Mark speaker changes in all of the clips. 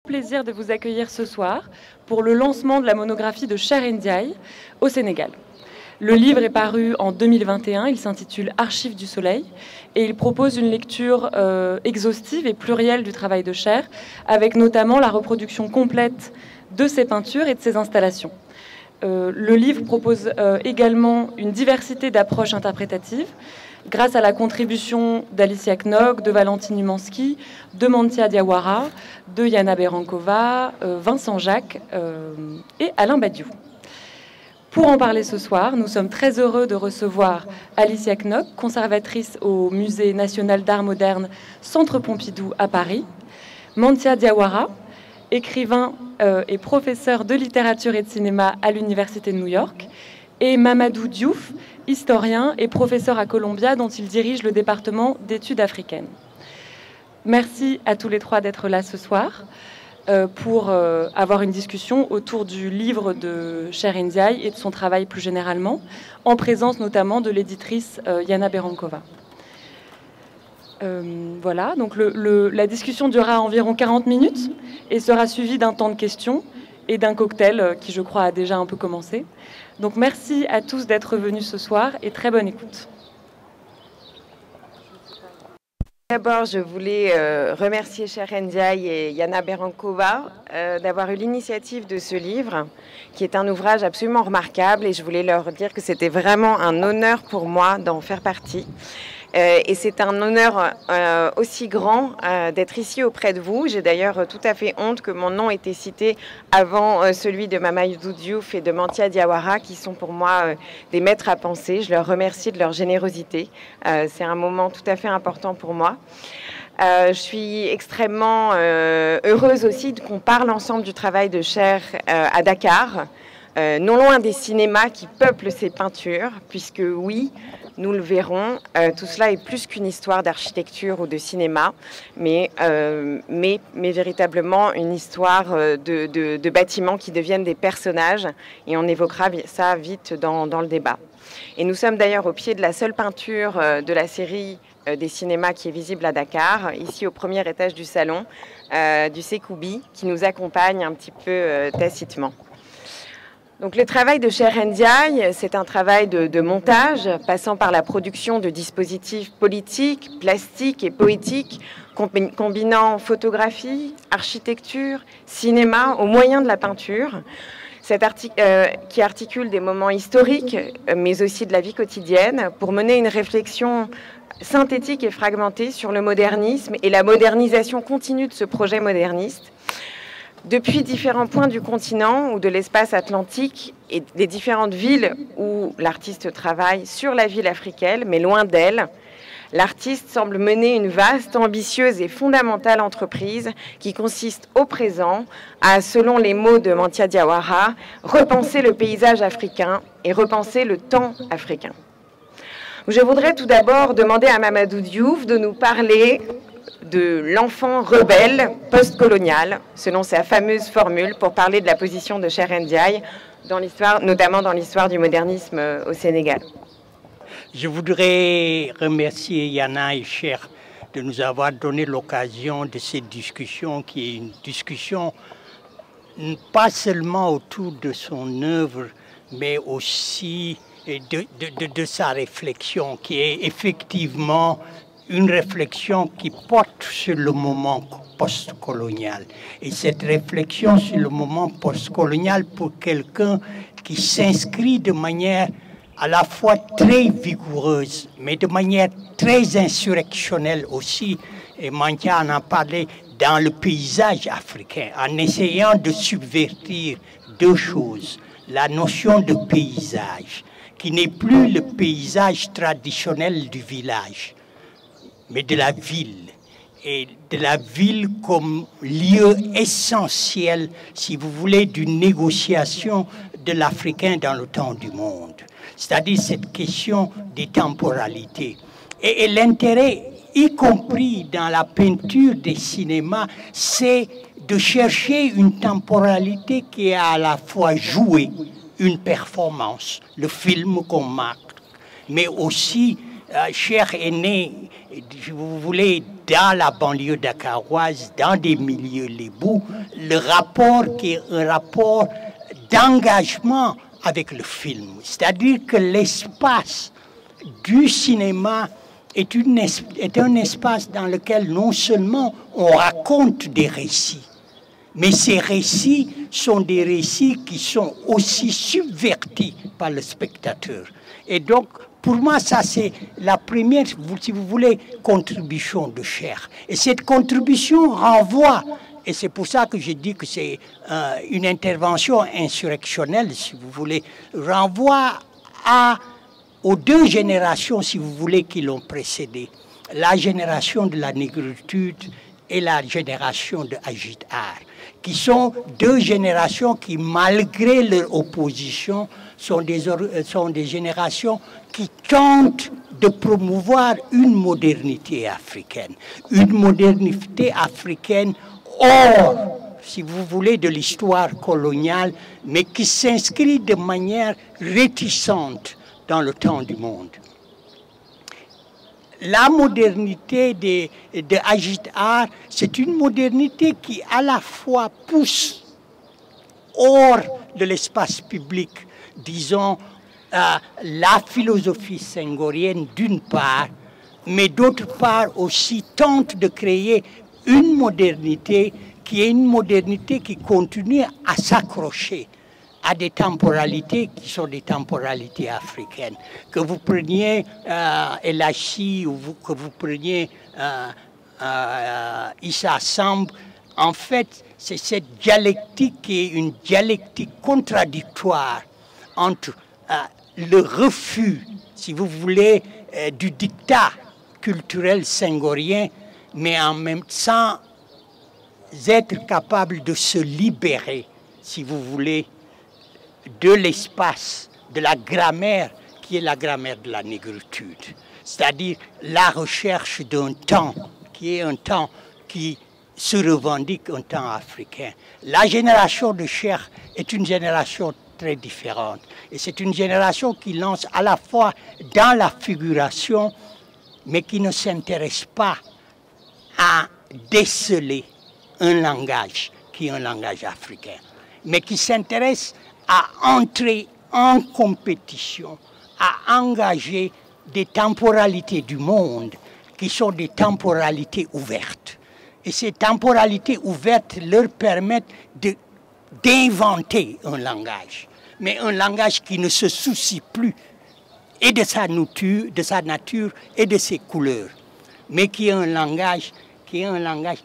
Speaker 1: Plaisir de vous accueillir ce soir pour le lancement de la monographie de Cher Ndiaye au Sénégal. Le livre est paru en 2021, il s'intitule Archives du Soleil et il propose une lecture exhaustive et plurielle du travail de Cher, avec notamment la reproduction complète de ses peintures et de ses installations. Le livre propose également une diversité d'approches interprétatives grâce à la contribution d'Alicia Knok, de Valentine Umansky, de Mantia Diawara, de Yana Berankova, Vincent Jacques et Alain Badiou. Pour en parler ce soir, nous sommes très heureux de recevoir Alicia Knok, conservatrice au Musée national d'art moderne Centre Pompidou à Paris, Mantia Diawara, écrivain et professeur de littérature et de cinéma à l'Université de New York, et Mamadou Diouf, historien et professeur à Columbia, dont il dirige le département d'études africaines. Merci à tous les trois d'être là ce soir pour avoir une discussion autour du livre de Cher Ndiaye et de son travail plus généralement, en présence notamment de l'éditrice Yana Berankova. Voilà, donc la discussion durera environ 40 minutes et sera suivie d'un temps de questions et d'un cocktail qui, je crois, a déjà un peu commencé. Donc merci à tous d'être venus ce soir et très bonne écoute.
Speaker 2: D'abord, je voulais remercier Cher Ndiaye et Yana Berankova d'avoir eu l'initiative de ce livre, qui est un ouvrage absolument remarquable, et je voulais leur dire que c'était vraiment un honneur pour moi d'en faire partie. Et c'est un honneur aussi grand d'être ici auprès de vous. J'ai d'ailleurs tout à fait honte que mon nom ait été cité avant celui de Mamadou Diouf et de Mantia Diawara, qui sont pour moi des maîtres à penser. Je leur remercie de leur générosité. C'est un moment tout à fait important pour moi. Je suis extrêmement heureuse aussi qu'on parle ensemble du travail de Cher à Dakar, non loin des cinémas qui peuplent ces peintures, puisque oui, nous le verrons, tout cela est plus qu'une histoire d'architecture ou de cinéma, mais véritablement une histoire de bâtiments qui deviennent des personnages, et on évoquera ça vite dans le débat. Et nous sommes d'ailleurs au pied de la seule peinture de la série des cinémas qui est visible à Dakar, ici au premier étage du salon, du Sekoubi, qui nous accompagne un petit peu tacitement. Donc le travail de Cher Ndiaye, c'est un travail de montage, passant par la production de dispositifs politiques, plastiques et poétiques, combinant photographie, architecture, cinéma au moyen de la peinture, qui articule des moments historiques, mais aussi de la vie quotidienne, pour mener une réflexion synthétique et fragmentée sur le modernisme et la modernisation continue de ce projet moderniste. Depuis différents points du continent ou de l'espace atlantique et des différentes villes où l'artiste travaille sur la ville africaine, mais loin d'elle, l'artiste semble mener une vaste, ambitieuse et fondamentale entreprise qui consiste au présent à, selon les mots de Mantia Diawara, repenser le paysage africain et repenser le temps africain. Je voudrais tout d'abord demander à Mamadou Diouf de nous parler de l'enfant rebelle post-colonial, selon sa fameuse formule, pour parler de la position de Cher Ndiaye, notamment dans l'histoire du modernisme au Sénégal.
Speaker 3: Je voudrais remercier Yana et Cher de nous avoir donné l'occasion de cette discussion, qui est une discussion pas seulement autour de son œuvre, mais aussi de sa réflexion, qui est effectivement une réflexion qui porte sur le moment postcolonial. Et cette réflexion sur le moment postcolonial, pour quelqu'un qui s'inscrit de manière à la fois très vigoureuse, mais de manière très insurrectionnelle aussi, et Mantia en a parlé, dans le paysage africain, en essayant de subvertir deux choses. La notion de paysage, qui n'est plus le paysage traditionnel du village, mais de la ville, et de la ville comme lieu essentiel, si vous voulez, d'une négociation de l'Africain dans le temps du monde. C'est-à-dire cette question des temporalités. Et l'intérêt, y compris dans la peinture des cinémas, c'est de chercher une temporalité qui est à la fois jouée, une performance, le film qu'on marque, mais aussi Cher est né, si vous voulez, dans la banlieue dakaroise, dans des milieux lébous, le rapport qui est un rapport d'engagement avec le film. C'est-à-dire que l'espace du cinéma est un espace dans lequel non seulement on raconte des récits, mais ces récits sont des récits qui sont aussi subvertis par le spectateur. Et donc, pour moi, ça c'est la première, si vous voulez, contribution de Cher. Et cette contribution renvoie, et c'est pour ça que je dis que c'est une intervention insurrectionnelle, si vous voulez, renvoie aux deux générations, si vous voulez, qui l'ont précédé. La génération de la négritude et la génération de Agit Art, qui sont deux générations qui, malgré leur opposition, sont des générations qui tentent de promouvoir une modernité africaine. Une modernité africaine hors, si vous voulez, de l'histoire coloniale, mais qui s'inscrit de manière réticente dans le temps du monde. La modernité de Agit Art, c'est une modernité qui à la fois pousse hors de l'espace public, disons, la philosophie senghorienne d'une part, mais d'autre part aussi tente de créer une modernité qui continue à s'accrocher à des temporalités qui sont des temporalités africaines. Que vous preniez Elachi ou que vous preniez Issa Samb, en fait, c'est cette dialectique qui est une dialectique contradictoire entre le refus, si vous voulez, du dictat culturel senghorien, mais en même temps sans être capable de se libérer, si vous voulez, de l'espace, de la grammaire qui est la grammaire de la négritude. C'est-à-dire la recherche d'un temps qui est un temps qui se revendique un temps africain. La génération de Cher est une génération très différente. Et c'est une génération qui lance à la fois dans la figuration, mais qui ne s'intéresse pas à déceler un langage qui est un langage africain, mais qui s'intéresse à entrer en compétition, à engager des temporalités du monde qui sont des temporalités ouvertes. Et ces temporalités ouvertes leur permettent d'inventer un langage, mais un langage qui ne se soucie plus et de sa nature et de ses couleurs, mais qui est un langage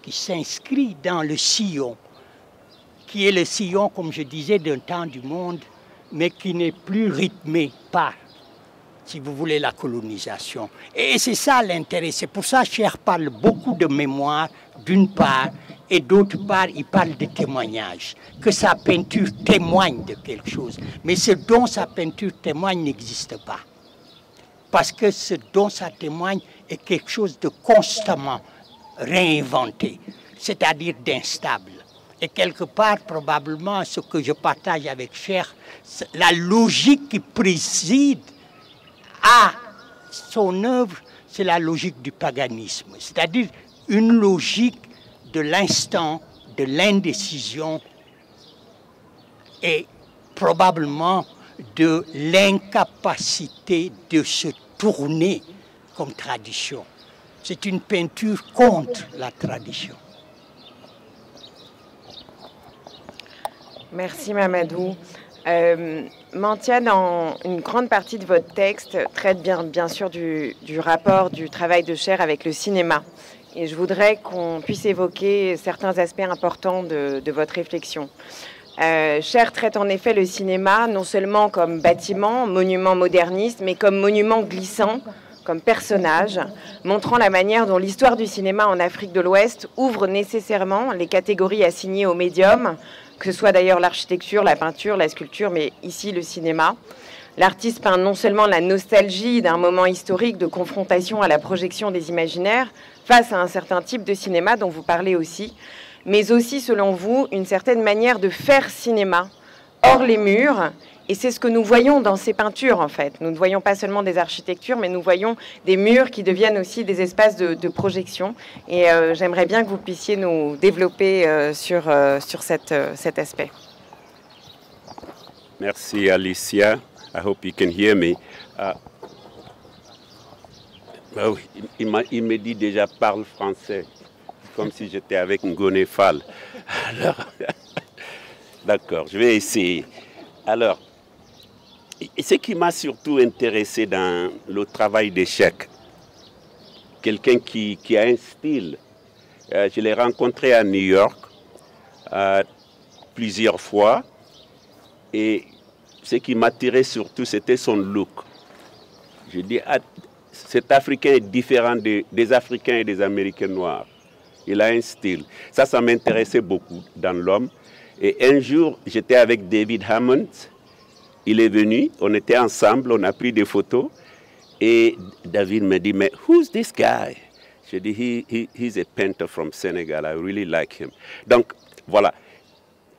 Speaker 3: qui s'inscrit dans le sillon, qui est le sillon, comme je disais, d'un temps du monde, mais qui n'est plus rythmé par, si vous voulez, la colonisation. Et c'est ça l'intérêt. C'est pour ça que Cher parle beaucoup de mémoire, d'une part, et d'autre part, il parle de témoignage, que sa peinture témoigne de quelque chose. Mais ce dont sa peinture témoigne n'existe pas. Parce que ce dont ça témoigne est quelque chose de constamment réinventé, c'est-à-dire d'instable. Et quelque part, probablement, ce que je partage avec Cher, la logique qui préside à son œuvre, c'est la logique du paganisme, c'est-à-dire une logique de l'instant, de l'indécision et probablement de l'incapacité de se tourner comme tradition. C'est une peinture contre la tradition.
Speaker 2: Merci Mamadou. Mantia, dans une grande partie de votre texte, traite bien sûr du rapport du travail de Cher avec le cinéma. Et je voudrais qu'on puisse évoquer certains aspects importants de votre réflexion. Cher traite en effet le cinéma non seulement comme bâtiment, monument moderniste, mais comme monument glissant, comme personnage, montrant la manière dont l'histoire du cinéma en Afrique de l'Ouest ouvre nécessairement les catégories assignées au médium, que ce soit d'ailleurs l'architecture, la peinture, la sculpture, mais ici le cinéma. L'artiste peint non seulement la nostalgie d'un moment historique de confrontation à la projection des imaginaires face à un certain type de cinéma dont vous parlez aussi, mais aussi, selon vous, une certaine manière de faire cinéma hors les murs. Et c'est ce que nous voyons dans ces peintures, en fait. Nous ne voyons pas seulement des architectures, mais nous voyons des murs qui deviennent aussi des espaces de projection. Et j'aimerais bien que vous puissiez nous développer sur cet aspect.
Speaker 4: Merci, Alicia. I hope you can hear me. Il me dit déjà parle français, comme si j'étais avec Ngoné Fall. Alors, d'accord, je vais essayer. Alors, ce qui m'a surtout intéressé dans le travail d'échec, quelqu'un qui a un style, je l'ai rencontré à New York plusieurs fois, et ce qui m'attirait surtout, c'était son look. Je dis, cet Africain est différent des Africains et des Américains noirs. Il a un style. Ça m'intéressait beaucoup dans l'homme. Et un jour, j'étais avec David Hammond. Il est venu, on était ensemble, on a pris des photos. Et David me dit, mais who's this guy? Je dis, he's a painter from Senegal. I really like him. Donc, voilà.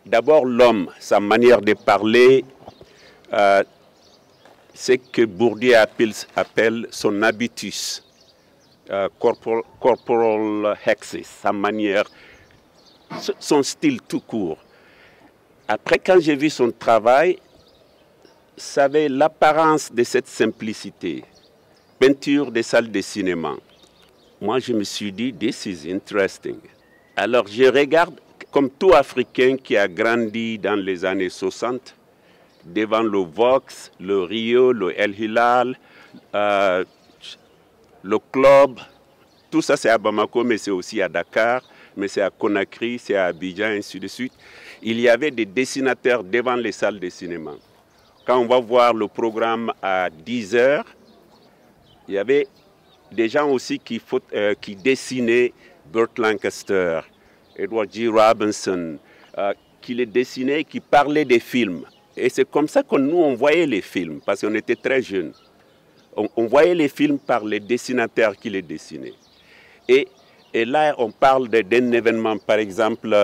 Speaker 4: D'abord, l'homme, sa manière de parler, c'est que Bourdieu appelle son habitus, corporal hexis, sa manière, son style tout court. Après, quand j'ai vu son travail, ça avait l'apparence de cette simplicité. Peinture des salles de cinéma. Moi, je me suis dit, this is interesting. Alors, je regarde, comme tout Africain qui a grandi dans les années 60, devant le Vox, le Rio, le El Hilal, le club, tout ça c'est à Bamako, mais c'est aussi à Dakar, mais c'est à Conakry, c'est à Abidjan, ainsi de suite. Il y avait des dessinateurs devant les salles de cinéma. Quand on va voir le programme à 10 h, il y avait des gens aussi qui dessinaient Burt Lancaster, Edward G. Robinson, qui les dessinaient, qui parlaient des films. Et c'est comme ça que nous, on voyait les films, parce qu'on était très jeunes. On voyait les films par les dessinateurs qui les dessinaient. Et là, on parle d'un événement, par exemple,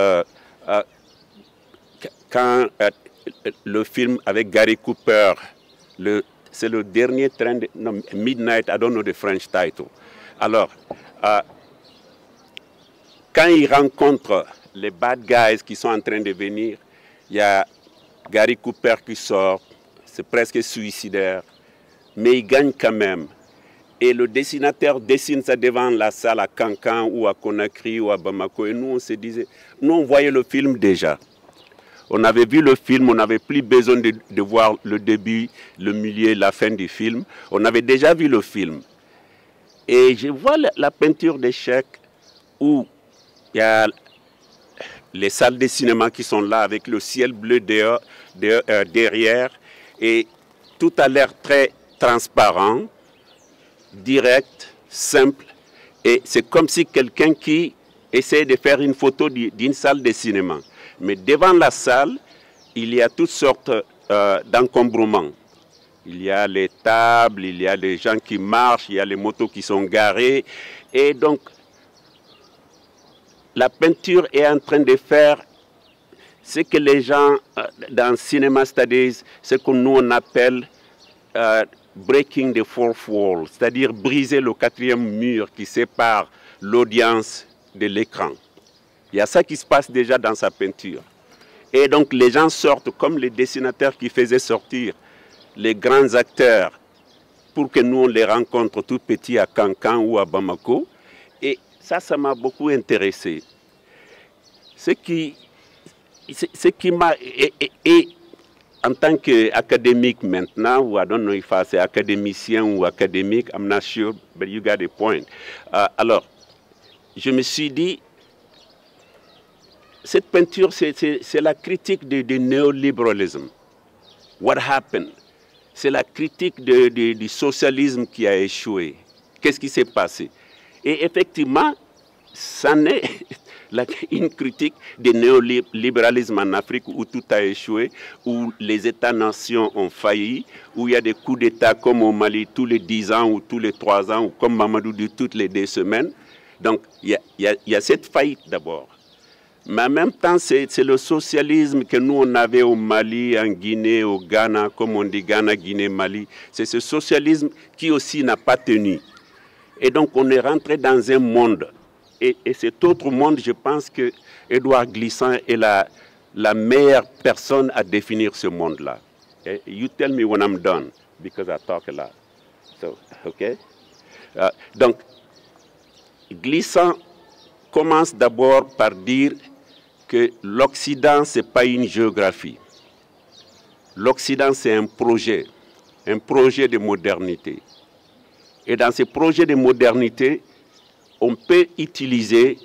Speaker 4: quand le film avec Gary Cooper, c'est le dernier train, Midnight, I don't know the French title. Alors, quand il rencontre les bad guys qui sont en train de venir, il y a Gary Cooper qui sort, c'est presque suicidaire, mais il gagne quand même. Et le dessinateur dessine ça devant la salle à Cancan ou à Conakry ou à Bamako. Et nous, on se disait, nous, on voyait le film déjà. On avait vu le film, on n'avait plus besoin de voir le début, le milieu, la fin du film. On avait déjà vu le film. Et je vois la peinture d'échec où il y a les salles de cinéma qui sont là avec le ciel bleu derrière et tout a l'air très transparent, direct, simple et c'est comme si quelqu'un qui essaie de faire une photo d'une salle de cinéma. Mais devant la salle, il y a toutes sortes d'encombrements. Il y a les tables, il y a les gens qui marchent, il y a les motos qui sont garées et donc la peinture est en train de faire ce que les gens dans Cinema Studies, ce que nous on appelle breaking the fourth wall, c'est-à-dire briser le quatrième mur qui sépare l'audience de l'écran. Il y a ça qui se passe déjà dans sa peinture. Et donc les gens sortent comme les dessinateurs qui faisaient sortir les grands acteurs pour que nous on les rencontre tout petits à Cancan ou à Bamako. Et ça m'a beaucoup intéressé. Ce qui m'a... Et en tant qu'académique maintenant, ou I don't know if I say académicien ou académique, I'm not sure, but you got a point. Alors, je me suis dit, cette peinture, c'est la critique du néolibéralisme. What happened? C'est la critique du socialisme qui a échoué. Qu'est-ce qui s'est passé? Et effectivement, ça n'est une critique du néolibéralisme en Afrique où tout a échoué, où les États-nations ont failli, où il y a des coups d'État comme au Mali tous les 10 ans ou tous les 3 ans, ou comme Mamadou dit toutes les 2 semaines. Donc il y a cette faillite d'abord. Mais en même temps, c'est le socialisme que nous, on avait au Mali, en Guinée, au Ghana, comme on dit Ghana, Guinée, Mali. C'est ce socialisme qui aussi n'a pas tenu. Et donc, on est rentré dans un monde. Et cet autre monde, je pense que Édouard Glissant est la meilleure personne à définir ce monde-là. You tell me when I'm done, because I talk a lot. So, okay? Donc, Glissant commence d'abord par dire que l'Occident, ce n'est pas une géographie. L'Occident, c'est un projet de modernité. Et dans ces projets de modernité, on peut utiliser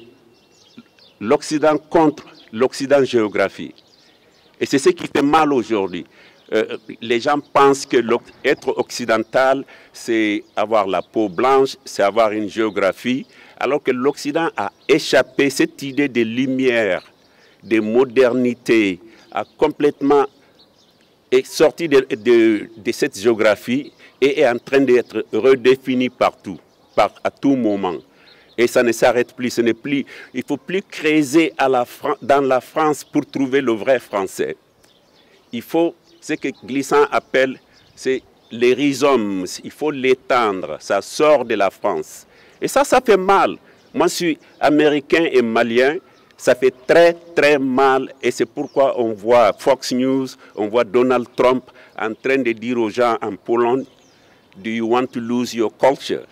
Speaker 4: l'Occident contre l'Occident géographique. Et c'est ce qui fait mal aujourd'hui. Les gens pensent que être occidental, c'est avoir la peau blanche, c'est avoir une géographie, alors que l'Occident a échappé cette idée de lumière, de modernité, a complètement sorti de cette géographie et est en train d'être redéfini partout, à tout moment. Et ça ne s'arrête plus, il ne faut plus creuser dans la France pour trouver le vrai français. Il faut, ce que Glissant appelle, c'est les rhizomes, il faut l'étendre, ça sort de la France. Et ça fait mal. Moi, je suis américain et malien, ça fait très, très mal. Et c'est pourquoi on voit Fox News, on voit Donald Trump en train de dire aux gens en Pologne, « Do you want to lose your culture ?»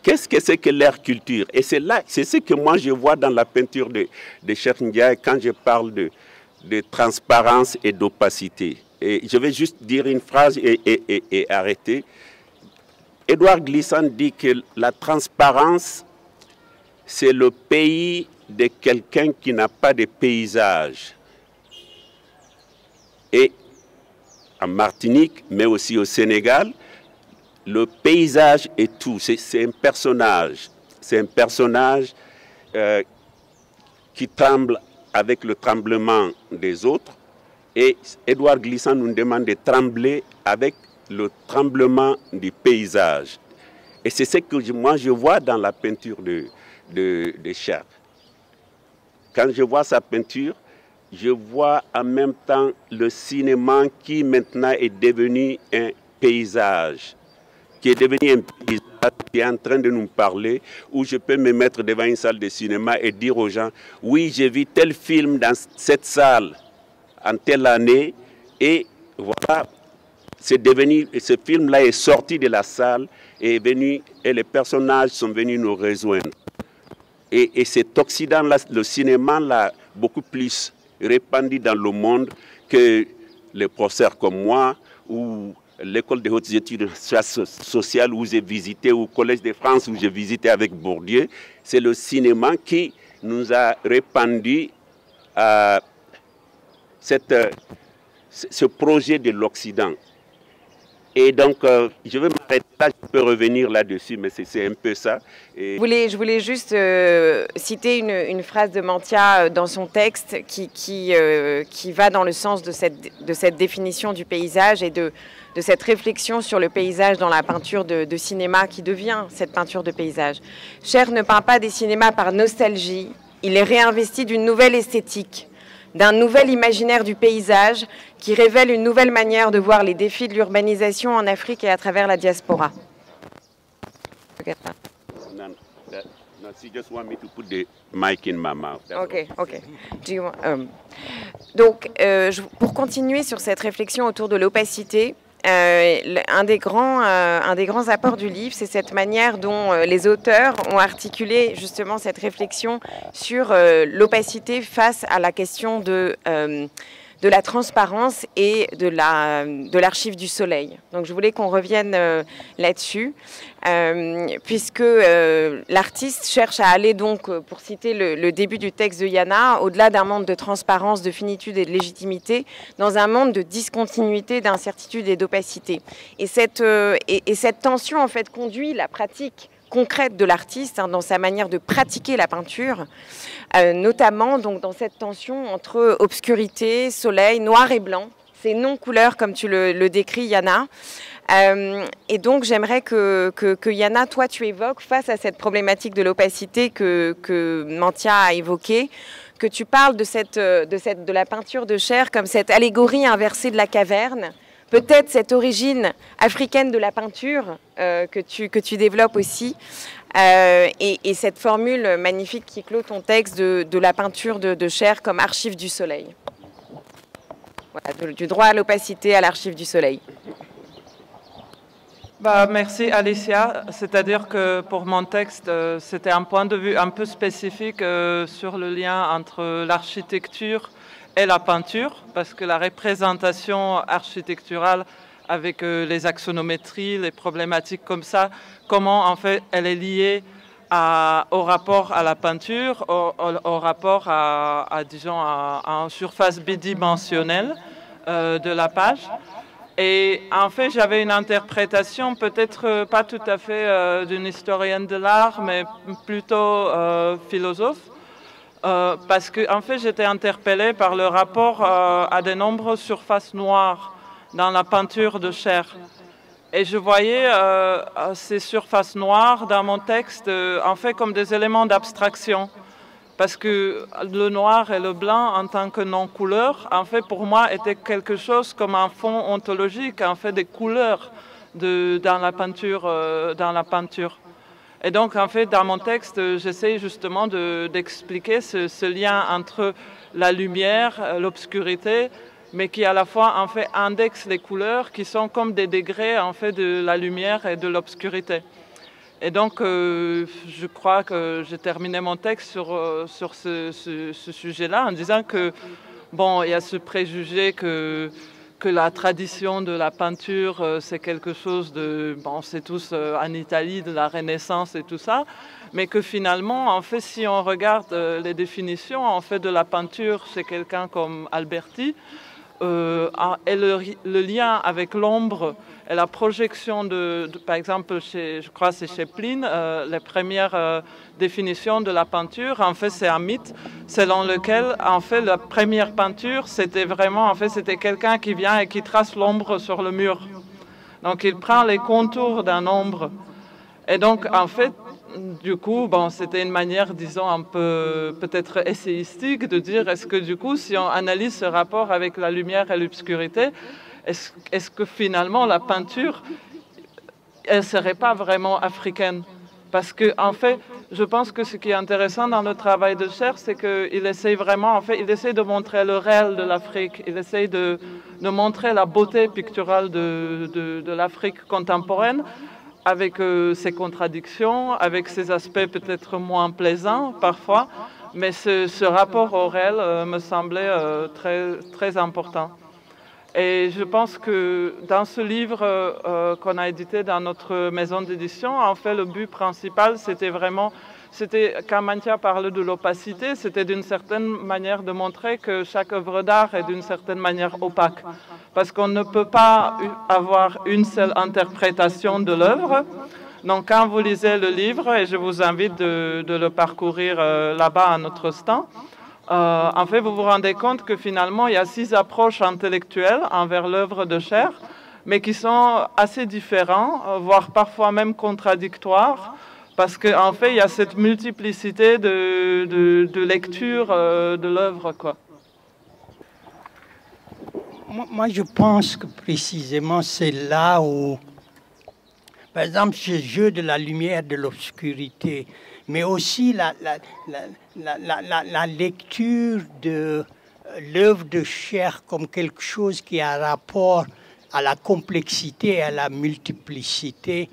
Speaker 4: Qu'est-ce que c'est que leur culture? Et c'est ce que moi je vois dans la peinture de Cheikh Ndiaye quand je parle de transparence et d'opacité. Et je vais juste dire une phrase et arrêter. Édouard Glissant dit que la transparence, c'est le pays de quelqu'un qui n'a pas de paysage. Et en Martinique, mais aussi au Sénégal, le paysage est tout. C'est un personnage. C'est un personnage qui tremble avec le tremblement des autres. Et Édouard Glissant nous demande de trembler avec le tremblement du paysage. Et c'est ce que moi je vois dans la peinture de Cheikh. Quand je vois sa peinture, je vois en même temps le cinéma qui maintenant est devenu un paysage, qui est devenu un paysage qui est en train de nous parler, où je peux me mettre devant une salle de cinéma et dire aux gens, oui, j'ai vu tel film dans cette salle en telle année, et voilà, c'est devenu, ce film-là est sorti de la salle et est venu, et les personnages sont venus nous rejoindre. Et cet Occident-là, le cinéma l'a beaucoup plus répandu dans le monde que les professeurs comme moi, ou l'école des hautes études sociales où j'ai visité, ou le Collège de France où j'ai visité avec Bourdieu. C'est le cinéma qui nous a répandu ce projet de l'Occident. Et donc, je vais m'arrêter là, je peux revenir là-dessus, mais c'est un peu ça. Et...
Speaker 2: Je voulais juste citer une phrase de Mantia dans son texte qui va dans le sens de cette définition du paysage et de cette réflexion sur le paysage dans la peinture de cinéma qui devient cette peinture de paysage. Cher ne peint pas des cinémas par nostalgie, il est réinvesti d'une nouvelle esthétique, d'un nouvel imaginaire du paysage qui révèle une nouvelle manière de voir les défis de l'urbanisation en Afrique et à travers la diaspora.
Speaker 4: No, she just want me to put the mic in my mouth.
Speaker 2: Ok. Donc, pour continuer sur cette réflexion autour de l'opacité, un des grands apports du livre, c'est cette manière dont les auteurs ont articulé justement cette réflexion sur l'opacité face à la question de la transparence et de l'archive du soleil. Donc je voulais qu'on revienne là-dessus, puisque l'artiste cherche à aller donc, pour citer le début du texte de Yana, au-delà d'un monde de transparence, de finitude et de légitimité, dans un monde de discontinuité, d'incertitude et d'opacité. Et cette tension en fait conduit la pratique concrète de l'artiste dans sa manière de pratiquer la peinture, notamment donc, dans cette tension entre obscurité, soleil, noir et blanc, ces non-couleurs comme tu le décris Yana. Et donc j'aimerais que Yana, toi tu évoques face à cette problématique de l'opacité que Mantia a évoquée, que tu parles de la peinture de Cher comme cette allégorie inversée de la caverne, peut-être cette origine africaine de la peinture que tu développes aussi, et cette formule magnifique qui clôt ton texte de la peinture de Cher comme archive du soleil. Voilà, du droit à l'opacité à l'archive du soleil.
Speaker 5: Bah, merci Alicia, c'est-à-dire que pour mon texte, c'était un point de vue un peu spécifique sur le lien entre l'architecture et la peinture, parce que la représentation architecturale avec les axonométries, les problématiques comme ça, comment en fait elle est liée au rapport à la peinture, au rapport disons, à une surface bidimensionnelle de la page. Et en fait, j'avais une interprétation peut-être pas tout à fait d'une historienne de l'art, mais plutôt philosophe, parce que en fait, j'étais interpellée par le rapport à de nombreuses surfaces noires dans la peinture de Cher. Et je voyais ces surfaces noires dans mon texte en fait comme des éléments d'abstraction. Parce que le noir et le blanc, en tant que non-couleur, en fait, pour moi, était quelque chose comme un fond ontologique, en fait, des couleurs dans la peinture. Et donc, en fait, dans mon texte, j'essaie justement d'expliquer ce lien entre la lumière, l'obscurité, mais qui à la fois, en fait, indexe les couleurs qui sont comme des degrés, en fait, de la lumière et de l'obscurité. Et donc, je crois que j'ai terminé mon texte sur ce sujet-là en disant que, bon, il y a ce préjugé que la tradition de la peinture, c'est quelque chose de, bon, c'est tous en Italie, de la Renaissance et tout ça, mais que finalement, en fait, si on regarde les définitions, en fait, de la peinture chez quelqu'un comme Alberti, et le lien avec l'ombre et la projection par exemple, je crois que c'est chez Pline, les premières définitions de la peinture, en fait, c'est un mythe selon lequel, en fait, la première peinture, c'était vraiment, en fait, c'était quelqu'un qui vient et qui trace l'ombre sur le mur. Donc, il prend les contours d'un ombre. Et donc, en fait, du coup, bon, c'était une manière, disons, un peu peut-être essayistique de dire est-ce que du coup, si on analyse ce rapport avec la lumière et l'obscurité, est-ce que finalement la peinture, elle ne serait pas vraiment africaine? Parce que, en fait, je pense que ce qui est intéressant dans le travail de Cher, c'est qu'il essaye vraiment, en fait, il essaye de montrer le réel de l'Afrique, il essaye de montrer la beauté picturale de l'Afrique contemporaine, avec ses contradictions, avec ses aspects peut-être moins plaisants parfois, mais ce rapport au réel me semblait très, très important. Et je pense que dans ce livre qu'on a édité dans notre maison d'édition, en fait, le but principal, c'était quand Mantia parlait de l'opacité, c'était d'une certaine manière de montrer que chaque œuvre d'art est d'une certaine manière opaque. Parce qu'on ne peut pas avoir une seule interprétation de l'œuvre. Donc quand vous lisez le livre, et je vous invite de le parcourir là-bas à notre stand, en fait, vous vous rendez compte que finalement, il y a 6 approches intellectuelles envers l'œuvre de Cher, mais qui sont assez différentes, voire parfois même contradictoires, parce qu'en fait, il y a cette multiplicité de lecture de l'œuvre, quoi.
Speaker 3: Moi, je pense que précisément, c'est là où, par exemple, ce jeu de la lumière, de l'obscurité, mais aussi la lecture de l'œuvre de Cher comme quelque chose qui a rapport à la complexité et à la multiplicité,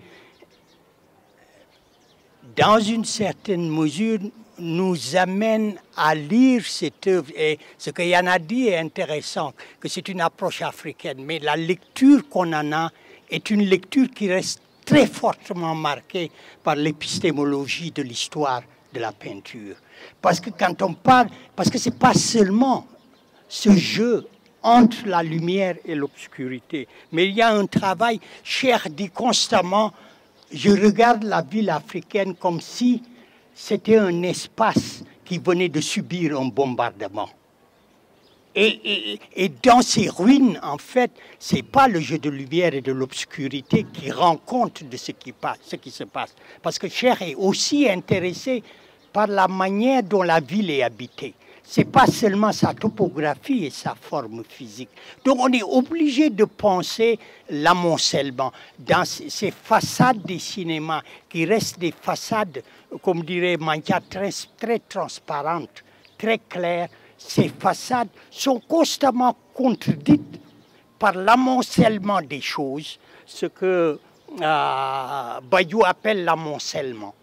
Speaker 3: dans une certaine mesure, nous amène à lire cette œuvre. Et ce que Yann a dit est intéressant, que c'est une approche africaine, mais la lecture qu'on en a est une lecture qui reste très fortement marquée par l'épistémologie de l'histoire de la peinture. Parce que quand on parle, parce que ce n'est pas seulement ce jeu entre la lumière et l'obscurité, mais il y a un travail, Cher dit constamment, je regarde la ville africaine comme si c'était un espace qui venait de subir un bombardement. Et dans ces ruines, en fait, ce n'est pas le jeu de lumière et de l'obscurité qui rend compte de ce qui se passe. Parce que Cher est aussi intéressé par la manière dont la ville est habitée. c'est pas seulement sa topographie et sa forme physique. Donc on est obligé de penser l'amoncellement dans ces façades des cinémas qui restent des façades, comme dirait Mantia, très transparentes, très claires. Ces façades sont constamment contredites par l'amoncellement des choses, ce que Bayou appelle l'amoncellement,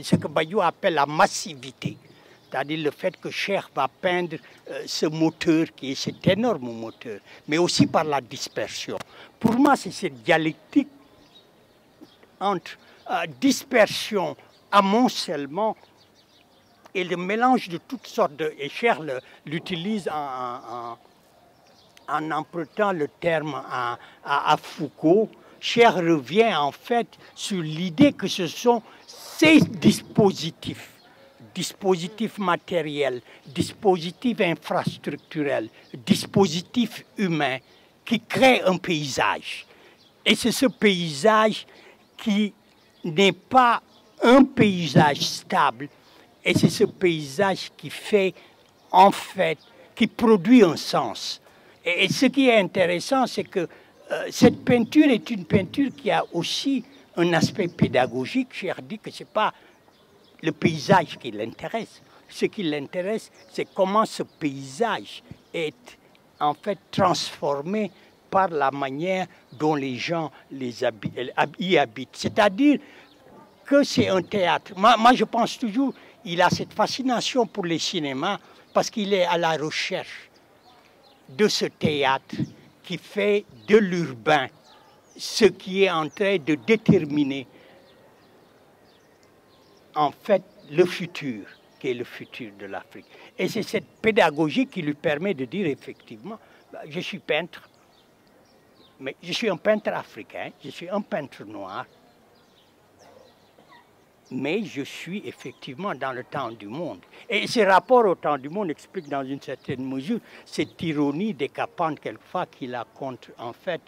Speaker 3: ce que Bayou appelle la massivité. C'est-à-dire le fait que Cher va peindre ce moteur qui est cet énorme moteur, mais aussi par la dispersion. Pour moi, c'est cette dialectique entre dispersion, amoncellement et le mélange de toutes sortes de... Et Cher l'utilise en empruntant le terme à Foucault. Cher revient en fait sur l'idée que ce sont ces dispositifs matériels, dispositifs infrastructurels, dispositifs humains qui créent un paysage. Et c'est ce paysage qui n'est pas un paysage stable, et c'est ce paysage qui fait, en fait, qui produit un sens. Et ce qui est intéressant, c'est que cette peinture est une peinture qui a aussi un aspect pédagogique. Cher dit que ce n'est pas le paysage qui l'intéresse. Ce qui l'intéresse, c'est comment ce paysage est en fait transformé par la manière dont les gens y habitent. C'est-à-dire que c'est un théâtre. Moi, je pense toujours qu'il a cette fascination pour les cinémas parce qu'il est à la recherche de ce théâtre qui fait de l'urbain ce qui est en train de déterminer en fait le futur, qui est le futur de l'Afrique. Et c'est cette pédagogie qui lui permet de dire effectivement, je suis peintre, mais je suis un peintre africain, je suis un peintre noir, mais je suis effectivement dans le temps du monde. Et ce rapport au temps du monde explique dans une certaine mesure cette ironie décapante quelquefois qu'il a contre, en fait,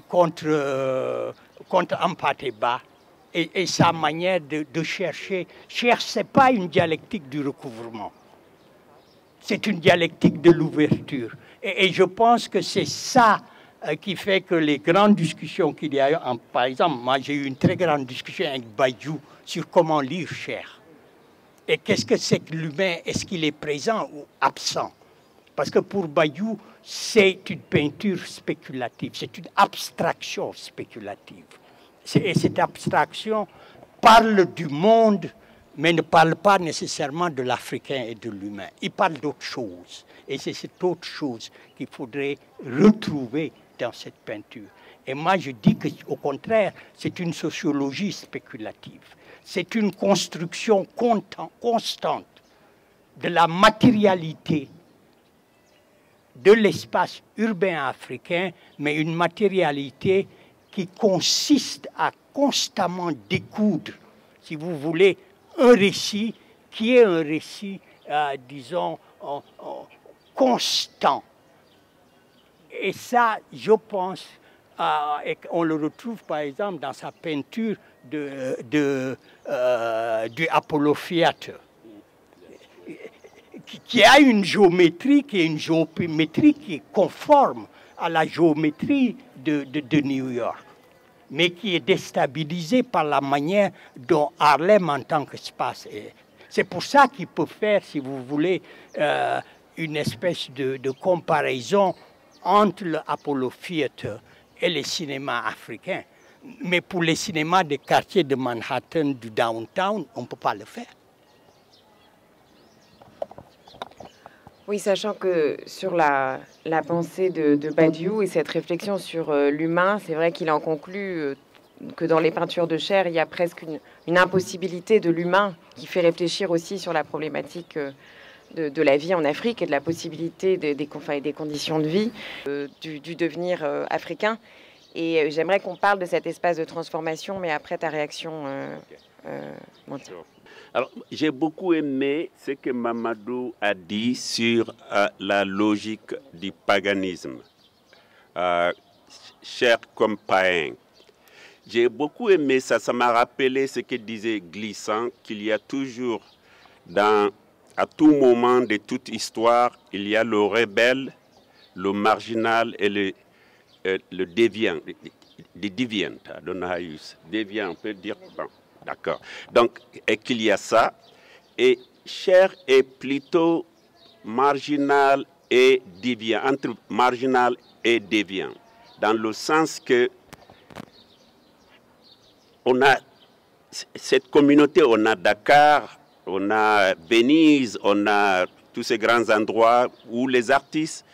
Speaker 3: contre Ampateba et sa manière de chercher. Ce n'est pas une dialectique du recouvrement, c'est une dialectique de l'ouverture. Et je pense que c'est ça qui fait que les grandes discussions qu'il y a eu, par exemple, moi j'ai eu une très grande discussion avec Bayou sur comment lire Cher. Et qu'est-ce que c'est que l'humain, est-ce qu'il est présent ou absent? Parce que pour Bayou, c'est une peinture spéculative, c'est une abstraction spéculative. Et cette abstraction parle du monde, mais ne parle pas nécessairement de l'Africain et de l'humain. Il parle d'autre chose. Et c'est cette autre chose qu'il faudrait retrouver dans cette peinture. Et moi, je dis qu'au contraire, c'est une sociologie spéculative. C'est une construction constante de la matérialité de l'espace urbain africain, mais une matérialité qui consiste à constamment découdre, si vous voulez, un récit qui est un récit, disons, constant. Et ça, je pense, on le retrouve par exemple dans sa peinture du Apollo Theater, qui a une géométrie qui est conforme à la géométrie de New York, mais qui est déstabilisée par la manière dont Harlem en tant qu'espace est. C'est pour ça qu'il peut faire, si vous voulez, une espèce de comparaison entre le Apollo Theater et les cinémas africains. Mais pour les cinémas des quartiers de Manhattan, du downtown, on ne peut pas le faire.
Speaker 2: Oui, sachant que sur la pensée de Badiou et cette réflexion sur l'humain, c'est vrai qu'il en conclut que dans les peintures de Cher, il y a presque une impossibilité de l'humain qui fait réfléchir aussi sur la problématique de la vie en Afrique et de la possibilité des conditions de vie, du devenir africain. Et j'aimerais qu'on parle de cet espace de transformation, mais après ta réaction, Monty.
Speaker 4: Alors, j'ai beaucoup aimé ce que Mamadou a dit sur la logique du paganisme, Cher comme païen. J'ai beaucoup aimé ça, ça m'a rappelé ce que disait Glissant, qu'il y a toujours À tout moment de toute histoire, il y a le rebelle, le marginal et le déviant. Le deviant, I don't know how you use. Déviant, on peut dire. Bon, d'accord. Donc, et qu'il y a ça. Et Cher est plutôt marginal et déviant, entre marginal et déviant, dans le sens que on a cette communauté, on a Dakar, on a Venise, on a tous ces grands endroits où les artistes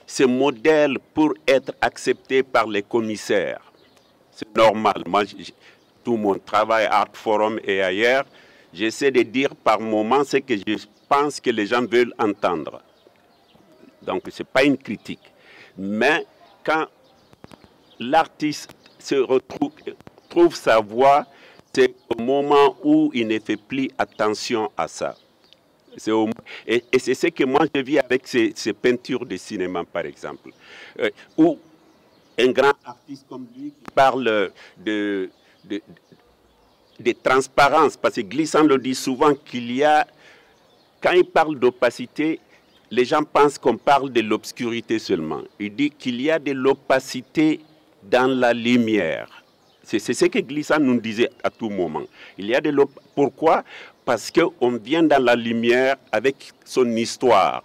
Speaker 4: se modèlent pour être acceptés par les commissaires. C'est normal. Moi, tout mon travail, Art Forum et ailleurs, j'essaie de dire par moment ce que je pense que les gens veulent entendre. Donc, ce n'est pas une critique. Mais quand l'artiste trouve sa voix, c'est au moment où il ne fait plus attention à ça. Et c'est ce que moi je vis avec ces peintures de cinéma, par exemple. Où un grand artiste comme lui qui parle de transparence, parce que Glissant le dit souvent qu'il y a, quand il parle d'opacité, les gens pensent qu'on parle de l'obscurité seulement. Il dit qu'il y a de l'opacité dans la lumière. C'est ce que Glissant nous disait à tout moment. Il y a de l'opacité. Pourquoi? Parce qu'on vient dans la lumière avec son histoire.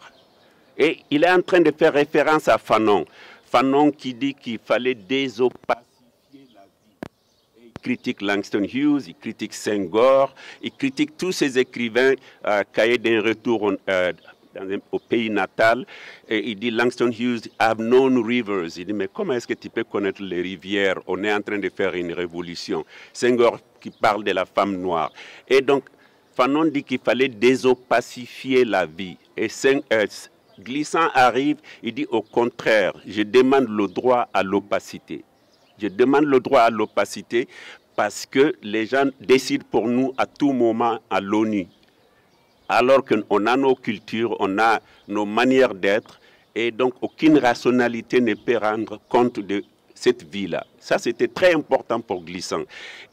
Speaker 4: Et il est en train de faire référence à Fanon. Fanon qui dit qu'il fallait désopacifier la vie. Et il critique Langston Hughes, il critique Senghor, il critique tous ces écrivains, cahiers d'un retour au pays natal, et il dit Langston Hughes, I've known rivers. Il dit mais comment est-ce que tu peux connaître les rivières? On est en train de faire une révolution. Senghor qui parle de la femme noire. Et donc Fanon dit qu'il fallait désopacifier la vie. Et Glissant arrive, il dit au contraire, je demande le droit à l'opacité. Je demande le droit à l'opacité parce que les gens décident pour nous à tout moment à l'ONU. Alors qu'on a nos cultures, on a nos manières d'être, et donc aucune rationalité ne peut rendre compte de cette vie-là. Ça, c'était très important pour Glissant.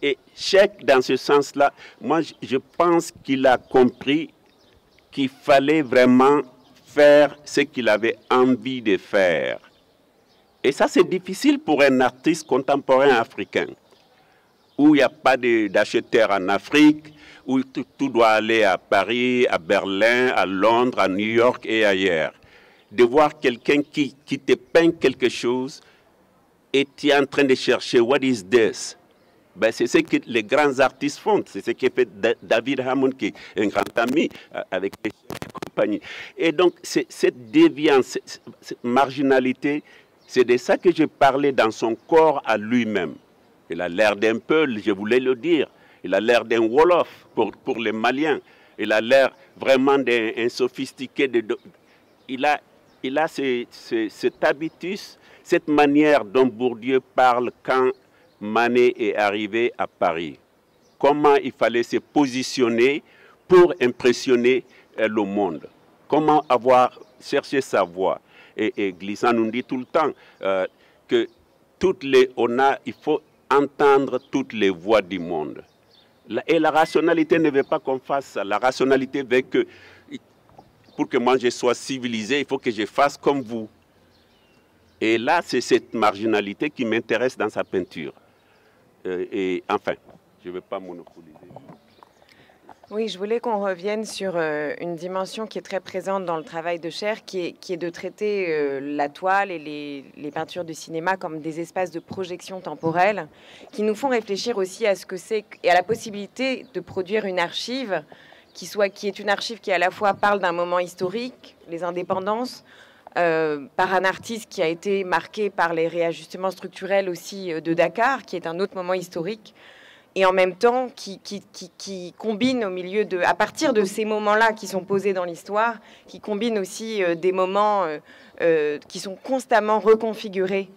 Speaker 4: Et Cheikh, dans ce sens-là, moi, je pense qu'il a compris qu'il fallait vraiment faire ce qu'il avait envie de faire. Et ça, c'est difficile pour un artiste contemporain africain, où il n'y a pas d'acheteur en Afrique, où tout doit aller à Paris, à Berlin, à Londres, à New York et ailleurs. De voir quelqu'un qui te peint quelque chose et tu es en train de chercher « What is this ?» Ben, c'est ce que les grands artistes font. C'est ce que fait David Hammond, qui est un grand ami avec les compagnies. Et donc, cette déviance, cette marginalité, c'est de ça que je parlais dans son corps à lui-même. Il a l'air d'un Peul, je voulais le dire. Il a l'air d'un Wolof pour les Maliens. Il a l'air vraiment d'un sophistiqué. Il a cet habitus, cette manière dont Bourdieu parle quand Manet est arrivé à Paris. Comment il fallait se positionner pour impressionner le monde. Comment chercher sa voix. Et Glissant nous dit tout le temps que il faut entendre toutes les voix du monde. Et la rationalité ne veut pas qu'on fasse ça. La rationalité veut que, pour que moi je sois civilisé, il faut que je fasse comme vous. Et là, c'est cette marginalité qui m'intéresse dans sa peinture. Et enfin, je ne veux pas monopoliser.
Speaker 2: Oui, je voulais qu'on revienne sur une dimension qui est très présente dans le travail de Cher, qui est de traiter la toile et les peintures de cinéma comme des espaces de projection temporelle, qui nous font réfléchir aussi à ce que c'est et à la possibilité de produire une archive qui est une archive qui à la fois parle d'un moment historique, les indépendances, par un artiste qui a été marqué par les réajustements structurels aussi de Dakar, qui est un autre moment historique, et en même temps qui combine au milieu à partir de ces moments-là qui sont posés dans l'histoire, qui combine aussi des moments qui sont constamment reconfigurés,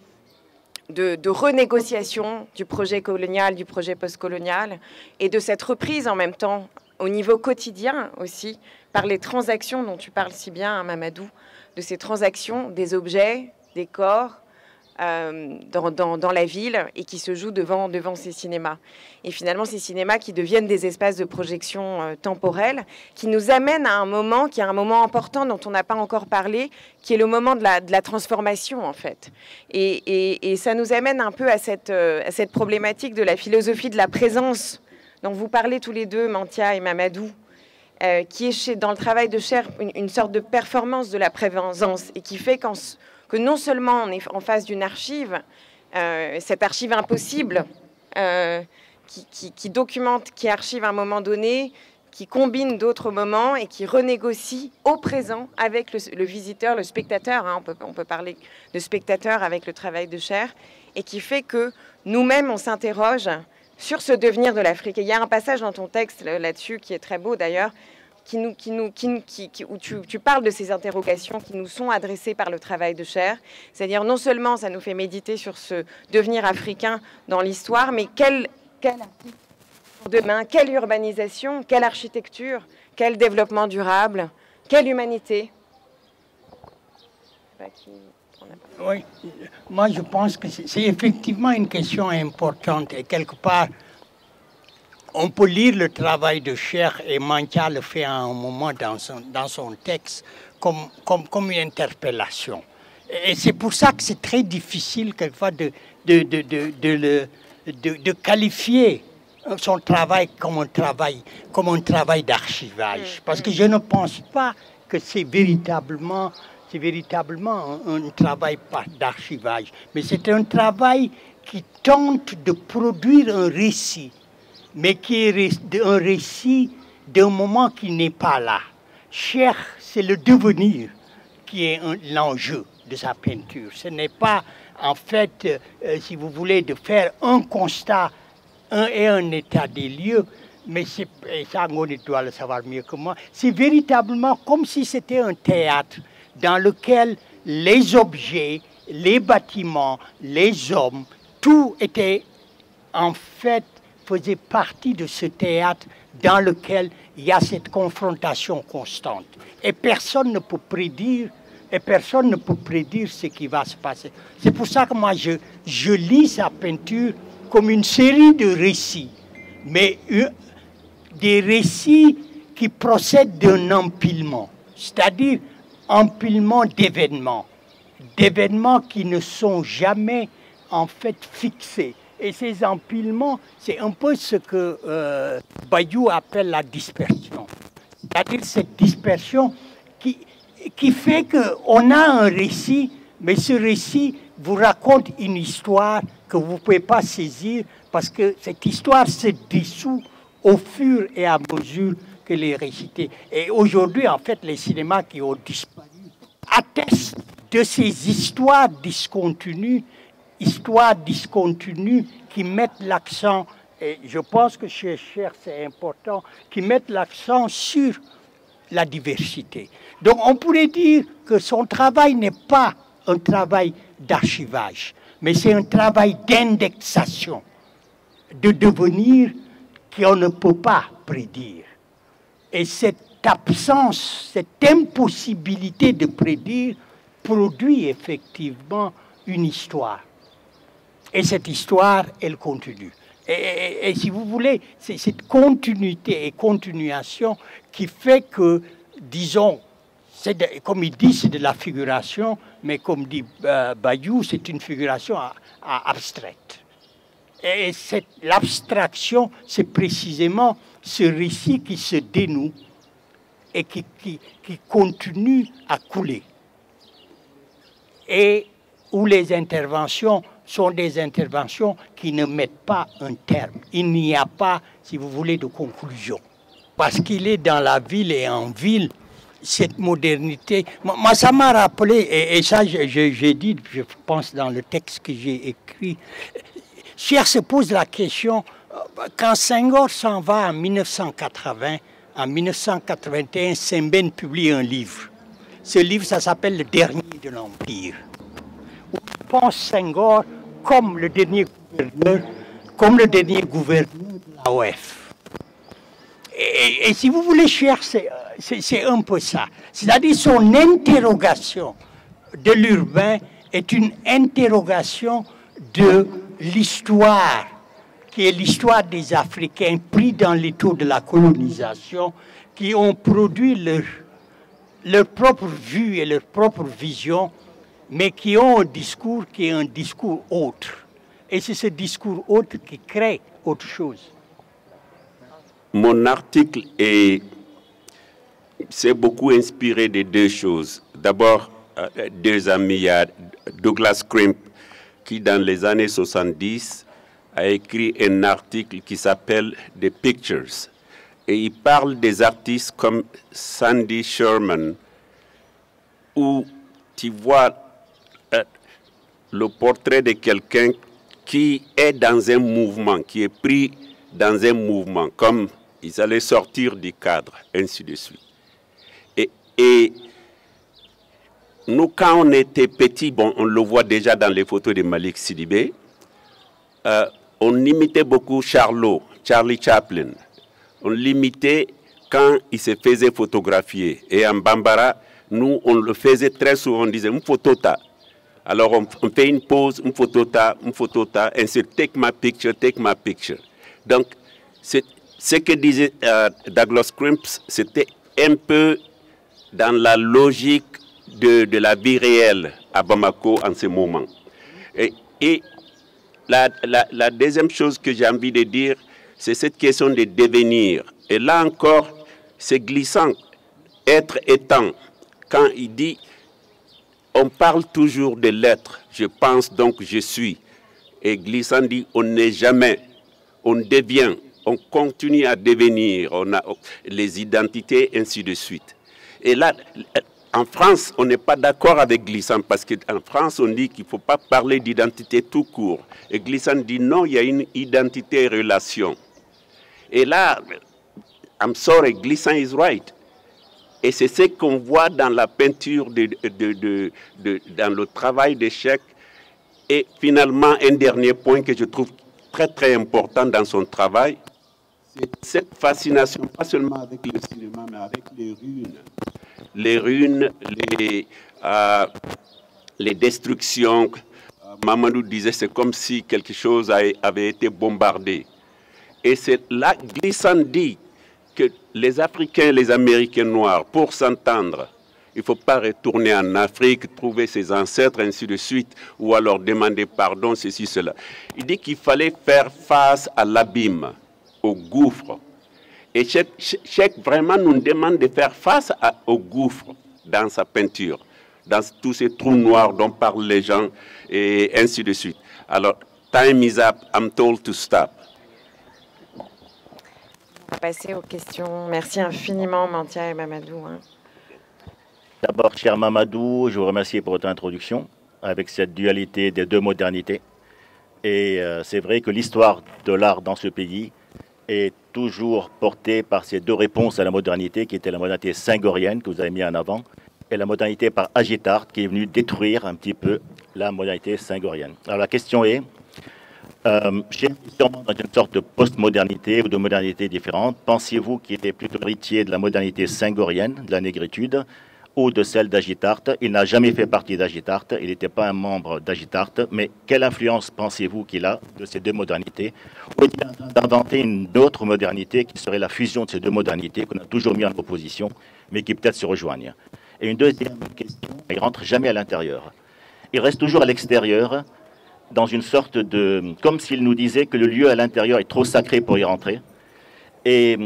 Speaker 2: de renégociation du projet colonial, du projet postcolonial, et de cette reprise en même temps au niveau quotidien aussi, par les transactions dont tu parles si bien, hein, Mamadou, de ces transactions des objets, des corps, dans la ville et qui se jouent devant ces cinémas. Et finalement, ces cinémas qui deviennent des espaces de projection temporelle, qui nous amènent à un moment qui est un moment important dont on n'a pas encore parlé, qui est le moment de la transformation, en fait. Et ça nous amène un peu à cette problématique de la philosophie de la présence dont vous parlez tous les deux, Mantia et Mamadou, qui est dans le travail de Cher une sorte de performance de la présence et qui fait que non seulement on est en face d'une archive, cette archive impossible, qui documente, qui archive un moment donné, qui combine d'autres moments et qui renégocie au présent avec le visiteur, le spectateur, hein, on peut parler de spectateur avec le travail de Cher, et qui fait que nous-mêmes on s'interroge sur ce devenir de l'Afrique. Et il y a un passage dans ton texte là-dessus qui est très beau d'ailleurs, où tu parles de ces interrogations qui nous sont adressées par le travail de Cher. C'est-à-dire non seulement ça nous fait méditer sur ce devenir africain dans l'histoire, mais quel pour demain, quelle urbanisation, quelle architecture, quel développement durable, quelle humanité.
Speaker 3: Oui, moi je pense que c'est effectivement une question importante et quelque part, on peut lire le travail de Cher et Mantia le fait à un moment dans son texte comme une interpellation. Et c'est pour ça que c'est très difficile quelquefois de qualifier son travail comme un travail d'archivage. Parce que je ne pense pas que c'est véritablement un travail d'archivage. Mais c'est un travail qui tente de produire un récit, mais qui est un récit d'un moment qui n'est pas là. Cher, c'est le devenir qui est l'enjeu de sa peinture. Ce n'est pas, en fait, si vous voulez, de faire un constat et un état des lieux, mais et ça, on doit le savoir mieux que moi, c'est véritablement comme si c'était un théâtre dans lequel les objets, les bâtiments, les hommes, tout était en fait faisait partie de ce théâtre dans lequel il y a cette confrontation constante. Et personne ne peut prédire, ce qui va se passer. C'est pour ça que moi, je lis sa peinture comme une série de récits, mais des récits qui procèdent d'un empilement, c'est-à-dire empilement d'événements qui ne sont jamais en fait fixés. Et ces empilements, c'est un peu ce que Bayou appelle la dispersion. C'est-à-dire cette dispersion qui fait qu'on a un récit, mais ce récit vous raconte une histoire que vous ne pouvez pas saisir parce que cette histoire se dissout au fur et à mesure que les récités. Et aujourd'hui, en fait, les cinémas qui ont disparu attestent de ces histoires discontinues qui mettent l'accent, et je pense que chez Cher c'est important, qui mettent l'accent sur la diversité. Donc on pourrait dire que son travail n'est pas un travail d'archivage, mais c'est un travail d'indexation, de devenir qu'on ne peut pas prédire. Et cette absence, cette impossibilité de prédire produit effectivement une histoire. Et cette histoire, elle continue. Et si vous voulez, c'est cette continuité et continuation qui fait que, disons, comme il dit, c'est de la figuration, mais comme dit Bayou, c'est une figuration abstraite. Et l'abstraction, c'est précisément ce récit qui se dénoue et qui continue à couler. Et où les interventions sont des interventions qui ne mettent pas un terme. Il n'y a pas, si vous voulez, de conclusion. Parce qu'il est dans la ville et en ville, cette modernité. Moi, ça m'a rappelé, et ça j'ai dit, je pense dans le texte que j'ai écrit, Cher se pose la question, quand Senghor s'en va en 1980, en 1981, Sembène publie un livre. Ce livre, ça s'appelle Le Dernier de l'Empire. Où il pense Senghor comme le dernier gouverneur de l'AOF. Et si vous voulez, Cher, c'est un peu ça. C'est-à-dire son interrogation de l'urbain est une interrogation de l'histoire, qui est l'histoire des Africains pris dans l'étau de la colonisation, qui ont produit leur propre vue et leur propre vision, mais qui ont un discours qui est un discours autre. Et c'est ce discours autre qui crée autre chose.
Speaker 4: Mon article s'est beaucoup inspiré de deux choses. D'abord, deux amis, il y a Douglas Crimp, qui dans les années 70 a écrit un article qui s'appelle « The Pictures ». Et il parle des artistes comme Sandy Sherman, où tu vois le portrait de quelqu'un qui est dans un mouvement, qui est pris dans un mouvement, comme ils allaient sortir du cadre, ainsi de suite. Et nous, quand on était petits, bon, on le voit déjà dans les photos de Malik Sidibé, on imitait beaucoup Charlie Chaplin. On l'imitait quand il se faisait photographier. Et en Bambara, nous, on le faisait très souvent, on disait « Mfotota ». Alors, on fait une pause, Mfotota, ainsi, take my picture. Donc, ce que disait Douglas Crimp, c'était un peu dans la logique de la vie réelle à Bamako en ce moment. Et la deuxième chose que j'ai envie de dire, c'est cette question de devenir. Et là encore, c'est glissant, être étant. Quand il dit, on parle toujours de l'être, je pense donc je suis. Et glissant dit, on n'est jamais, on devient, on continue à devenir, on a les identités, ainsi de suite. Et là, en France, on n'est pas d'accord avec Glissant, parce qu'en France, on dit qu'il ne faut pas parler d'identité tout court. Et Glissant dit non, il y a une identité et relation. Et là, I'm sorry, Glissant is right. Et c'est ce qu'on voit dans la peinture, dans le travail d'échec. Et finalement, un dernier point que je trouve très très important dans son travail, c'est cette fascination, pas seulement avec le cinéma, mais avec les ruines. Les ruines, les destructions. Mamadou disait c'est comme si quelque chose avait été bombardé. Et c'est là, Glissant dit que les Africains et les Américains noirs, pour s'entendre, il ne faut pas retourner en Afrique, trouver ses ancêtres, ainsi de suite, ou alors demander pardon, ceci, cela. Il dit qu'il fallait faire face à l'abîme, au gouffre. Et Cheikh vraiment nous demande de faire face au gouffre dans sa peinture, dans tous ces trous noirs dont parlent les gens, et ainsi de suite. Alors, time is up, I'm told to stop.
Speaker 2: On va passer aux questions. Merci infiniment, Mantia et Mamadou.
Speaker 6: D'abord, cher Mamadou, je vous remercie pour votre introduction, avec cette dualité des deux modernités. Et c'est vrai que l'histoire de l'art dans ce pays est toujours portée par ces deux réponses à la modernité, qui était la modernité senghorienne, que vous avez mis en avant, et la modernité par Agitart, qui est venue détruire un petit peu la modernité senghorienne. Alors la question est, sûrement dans une sorte de post-modernité ou de modernité différente, pensiez-vous qu'il était plutôt héritier de la modernité senghorienne, de la négritude, ou de celle d'Agitart? Il n'a jamais fait partie d'Agitart, il n'était pas un membre d'Agitart, mais quelle influence pensez-vous qu'il a de ces deux modernités? Ou est-il en train d'inventer une autre modernité qui serait la fusion de ces deux modernités qu'on a toujours mis en opposition, mais qui peut-être se rejoignent? Et une deuxième question, il ne rentre jamais à l'intérieur. Il reste toujours à l'extérieur, dans une sorte de... comme s'il nous disait que le lieu à l'intérieur est trop sacré pour y rentrer. Et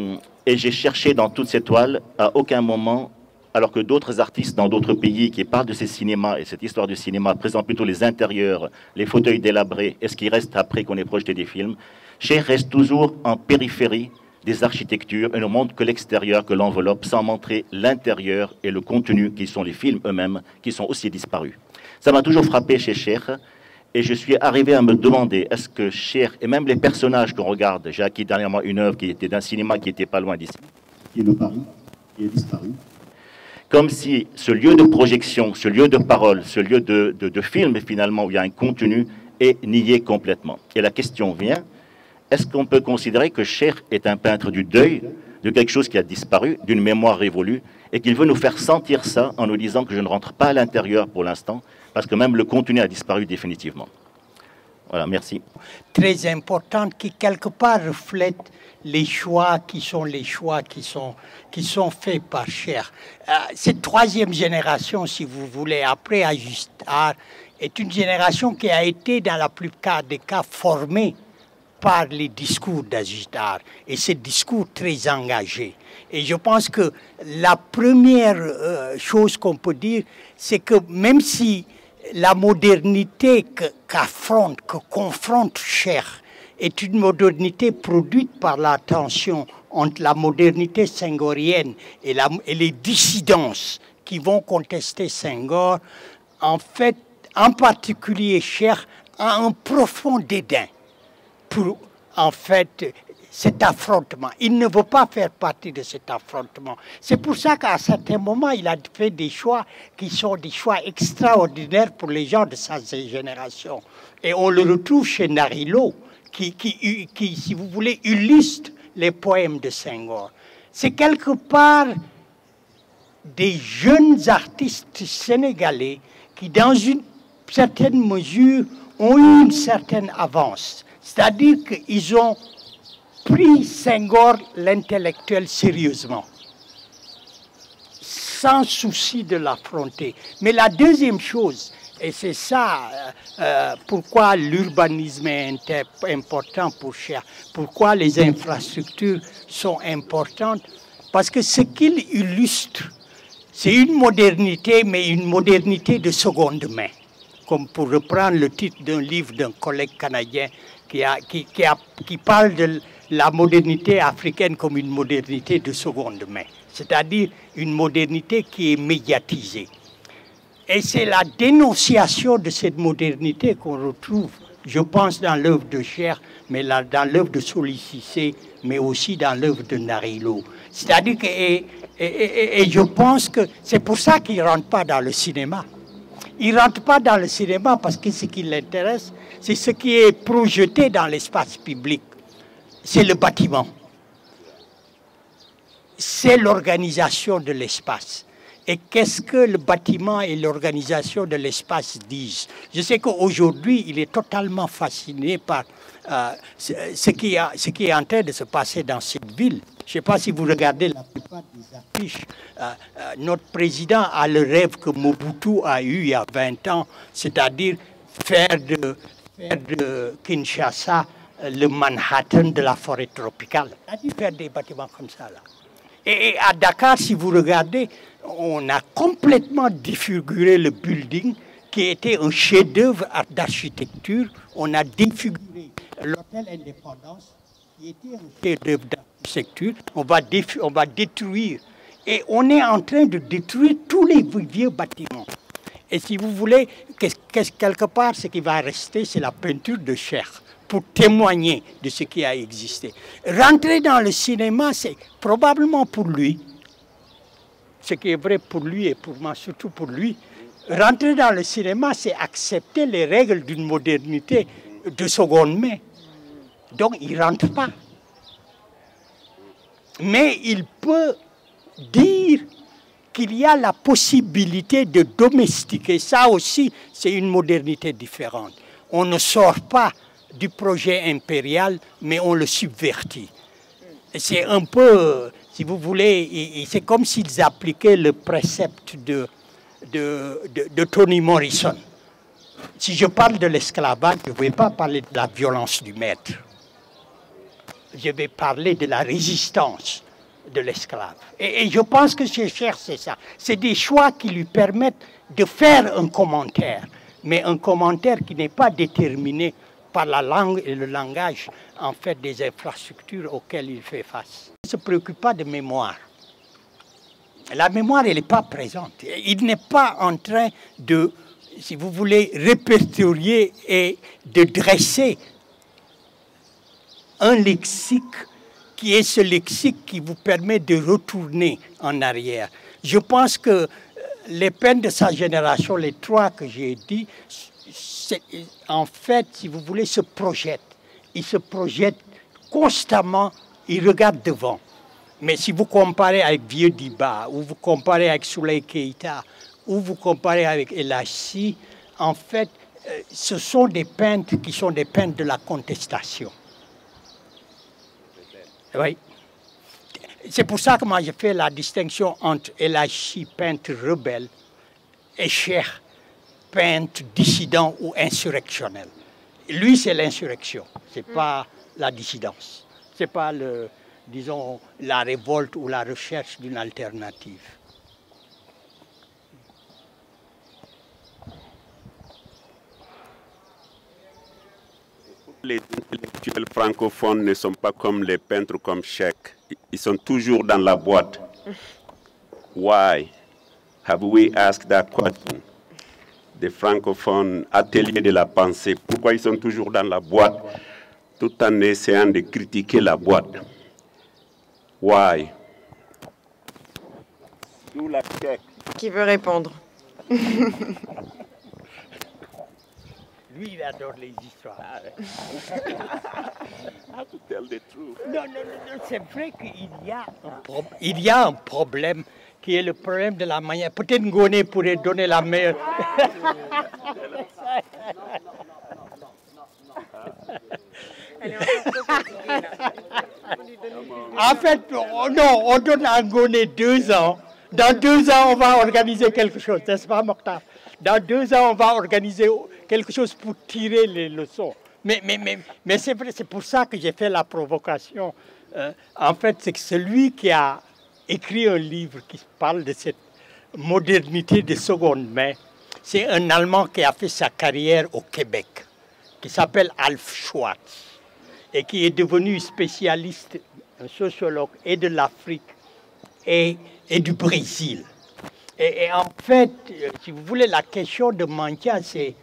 Speaker 6: j'ai cherché dans toute cette toile, à aucun moment, alors que d'autres artistes dans d'autres pays qui parlent de ces cinémas et cette histoire du cinéma présentent plutôt les intérieurs, les fauteuils délabrés et ce qui reste après qu'on ait projeté des films, Cheikh reste toujours en périphérie des architectures et ne montre que l'extérieur, que l'enveloppe, sans montrer l'intérieur et le contenu qui sont les films eux-mêmes, qui sont aussi disparus. Ça m'a toujours frappé chez Cheikh. Et je suis arrivé à me demander, est-ce que Cheikh, et même les personnages qu'on regarde, j'ai acquis dernièrement une œuvre qui était d'un cinéma qui n'était pas loin d'ici, qui est le Paris, qui est disparu. Comme si ce lieu de projection, ce lieu de parole, ce lieu de film, finalement, où il y a un contenu, est nié complètement. Et la question vient, est-ce qu'on peut considérer que Cheikh est un peintre du deuil, de quelque chose qui a disparu, d'une mémoire révolue, et qu'il veut nous faire sentir ça en nous disant que je ne rentre pas à l'intérieur pour l'instant, parce que même le contenu a disparu définitivement. Voilà, merci.
Speaker 3: Très importante, qui quelque part reflète les choix qui sont faits par Cher. Cette troisième génération, si vous voulez, après Agistart, est une génération qui a été, dans la plupart des cas, formée par les discours d'Agistart, et ces discours très engagés. Et je pense que la première chose qu'on peut dire, c'est que même si la modernité que confronte Cher est une modernité produite par la tension entre la modernité senghorienne et les dissidences qui vont contester Senghor, en fait, en particulier Cher a un profond dédain pour, en fait, cet affrontement. Il ne veut pas faire partie de cet affrontement. C'est pour ça qu'à certains moments, il a fait des choix qui sont des choix extraordinaires pour les gens de sa génération. Et on le retrouve chez Narilo, qui, si vous voulez, illustre les poèmes de Senghor. C'est quelque part des jeunes artistes sénégalais qui, dans une certaine mesure, ont eu une certaine avance. C'est-à-dire qu'ils ont pris Senghor, l'intellectuel, sérieusement, sans souci de l'affronter. Mais la deuxième chose, et c'est ça pourquoi l'urbanisme est important pour Cher, pourquoi les infrastructures sont importantes, parce que ce qu'il illustre, c'est une modernité, mais une modernité de seconde main. Comme pour reprendre le titre d'un livre d'un collègue canadien qui parle de la modernité africaine comme une modernité de seconde main, c'est-à-dire une modernité qui est médiatisée. Et c'est la dénonciation de cette modernité qu'on retrouve, je pense, dans l'œuvre de Cher, mais dans l'œuvre de Soli Cissé, mais aussi dans l'œuvre de Narilo. C'est-à-dire que, et je pense que c'est pour ça qu'il ne rentre pas dans le cinéma. Il ne rentre pas dans le cinéma parce que ce qui l'intéresse, c'est ce qui est projeté dans l'espace public. C'est le bâtiment. C'est l'organisation de l'espace. Et qu'est-ce que le bâtiment et l'organisation de l'espace disent? Je sais qu'aujourd'hui, il est totalement fasciné par ce qui est en train de se passer dans cette ville. Je ne sais pas si vous regardez la plupart des affiches. Notre président a le rêve que Mobutu a eu il y a 20 ans, c'est-à-dire faire de Kinshasa le Manhattan de la forêt tropicale. C'est-à-dire faire des bâtiments comme ça, là. Et à Dakar, si vous regardez, on a complètement défiguré le building qui était un chef-d'œuvre d'architecture. On a défiguré l'hôtel Indépendance qui était un chef-d'œuvre d'architecture. On va détruire. Et on est en train de détruire tous les vieux bâtiments. Et si vous voulez, quelque part, ce qui va rester, c'est la peinture de Cher, pour témoigner de ce qui a existé. Rentrer dans le cinéma, c'est probablement pour lui, ce qui est vrai pour lui et pour moi, surtout pour lui, rentrer dans le cinéma, c'est accepter les règles d'une modernité de seconde main. Donc, il ne rentre pas. Mais il peut dire qu'il y a la possibilité de domestiquer. Ça aussi, c'est une modernité différente. On ne sort pas du projet impérial, mais on le subvertit. C'est un peu, si vous voulez, c'est comme s'ils appliquaient le précepte de Toni Morrison. Si je parle de l'esclavage, je ne vais pas parler de la violence du maître. Je vais parler de la résistance de l'esclave. Et je pense que chez Cher, c'est ça. C'est des choix qui lui permettent de faire un commentaire, mais un commentaire qui n'est pas déterminé par la langue et le langage, en fait, des infrastructures auxquelles il fait face. Il ne se préoccupe pas de mémoire. La mémoire, elle n'est pas présente. Il n'est pas en train de, si vous voulez, répertorier et de dresser un lexique qui est ce lexique qui vous permet de retourner en arrière. Je pense que les peines de sa génération, les trois que j'ai dit, en fait, si vous voulez, se projettent. Ils se projettent constamment, ils regardent devant. Mais si vous comparez avec Vieux Diba, ou vous comparez avec Souley Keïta, ou vous comparez avec El Hassi, en fait, ce sont des peintres qui sont des peintres de la contestation. Oui. C'est pour ça que moi je fais la distinction entre El Hassi, peintre rebelle, et Cheikh, peintre dissident ou insurrectionnel. Lui, c'est l'insurrection, ce n'est pas la dissidence, ce n'est pas, disons, la révolte ou la recherche d'une alternative.
Speaker 4: Les intellectuels francophones ne sont pas comme les peintres comme Cheikh. Ils sont toujours dans la boîte. Why have we asked that question? Des francophones ateliers de la pensée, pourquoi ils sont toujours dans la boîte tout en essayant de critiquer la boîte? Why? D'où la Cheikh.
Speaker 2: Qui veut répondre?
Speaker 3: Lui, il adore les histoires.
Speaker 4: How to tell the truth.
Speaker 3: Non, c'est vrai qu'il y a un problème qui est le problème de la manière. Peut-être Ngoné pourrait donner la meilleure. En fait, non, on donne à Ngoné 2 ans. Dans 2 ans, on va organiser quelque chose, n'est-ce pas, Mokhtar? Dans 2 ans, on va organiser quelque chose pour tirer les leçons. Mais c'est vrai, c'est pour ça que j'ai fait la provocation. En fait, c'est que celui qui a écrit un livre qui parle de cette modernité de seconde main, c'est un Allemand qui a fait sa carrière au Québec, qui s'appelle Alf Schwartz, et qui est devenu spécialiste, un sociologue, et de l'Afrique et du Brésil. Et en fait, si vous voulez, la question de Mantia, c'est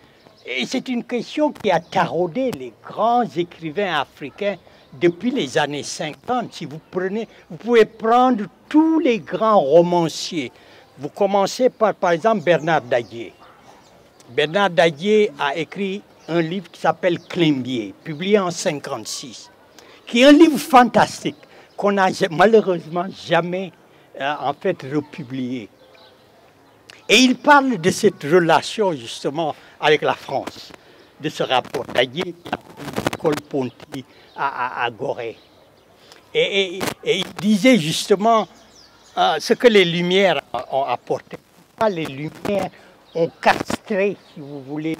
Speaker 3: une question qui a taraudé les grands écrivains africains depuis les années 50. Si vous pouvez prendre tous les grands romanciers. Vous commencez par exemple, Bernard Daguier. Bernard Daguier a écrit un livre qui s'appelle Climbier, publié en 1956, qui est un livre fantastique qu'on n'a malheureusement jamais en fait republié. Et il parle de cette relation justement avec la France, de ce rapport Daguier qui a pris Colponti à Gorée. Et il disait justement ce que les Lumières ont apporté. Les Lumières ont castré, si vous voulez,